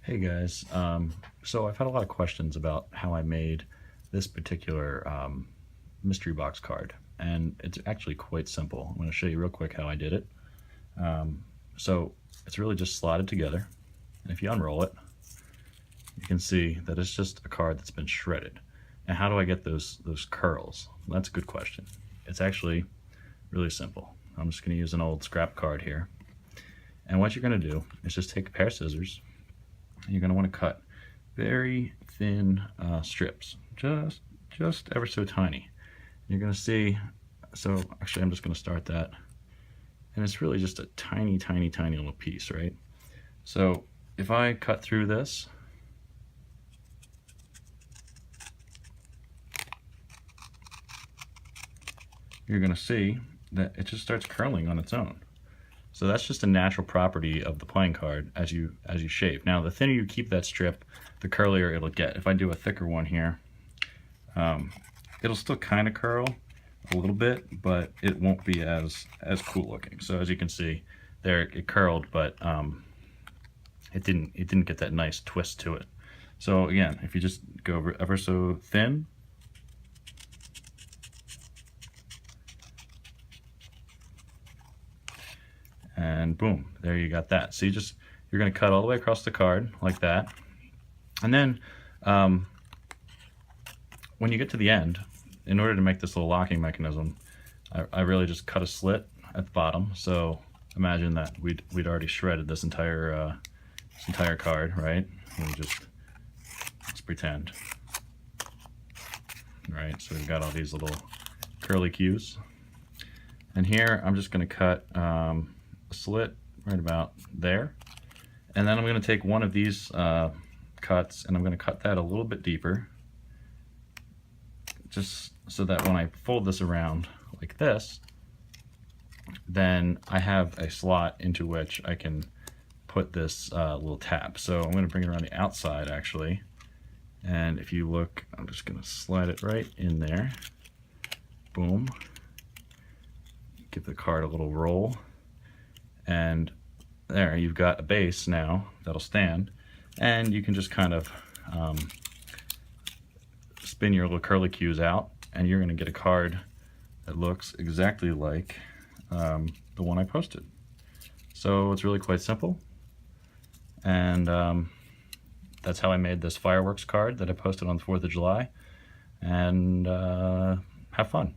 Hey guys, so I've had a lot of questions about how I made this particular mystery box card, and it's actually quite simple. I'm going to show you real quick how I did it. So it's really just slotted together, and if you unroll it, you can see that it's just a card that's been shredded. And how do I get those curls? Well, that's a good question. It's actually really simple. I'm just going to use an old scrap card here, and what you're going to do is just take a pair of scissors. You're going to want to cut very thin strips, just ever so tiny. You're going to see, so actually I'm just going to start that, and it's really just a tiny, tiny, tiny little piece, right? So if I cut through this, you're going to see that it just starts curling on its own. So that's just a natural property of the playing card as you shave. Now, the thinner you keep that strip, the curlier it'll get. If I do a thicker one here, it'll still kind of curl a little bit, but it won't be as cool looking. So as you can see, there it curled, but it didn't get that nice twist to it. So again, if you just go ever so thin, and boom, there you got that. So you're going to cut all the way across the card like that, and then when you get to the end, in order to make this little locking mechanism, I really just cut a slit at the bottom. So imagine that we'd already shredded this entire card, right? Let's pretend, right? So we've got all these little curly cues, and here I'm just going to cut slit right about there, and then I'm going to take one of these cuts and I'm going to cut that a little bit deeper, just so that when I fold this around like this, then I have a slot into which I can put this little tab. So I'm going to bring it around the outside actually, and if you look, I'm just going to slide it right in there. Boom. Give the card a little roll, and there you've got a base now that'll stand, and you can just kind of spin your little curly cues out, and you're going to get a card that looks exactly like the one I posted. So it's really quite simple, and that's how I made this fireworks card that I posted on the 4th of July, and have fun.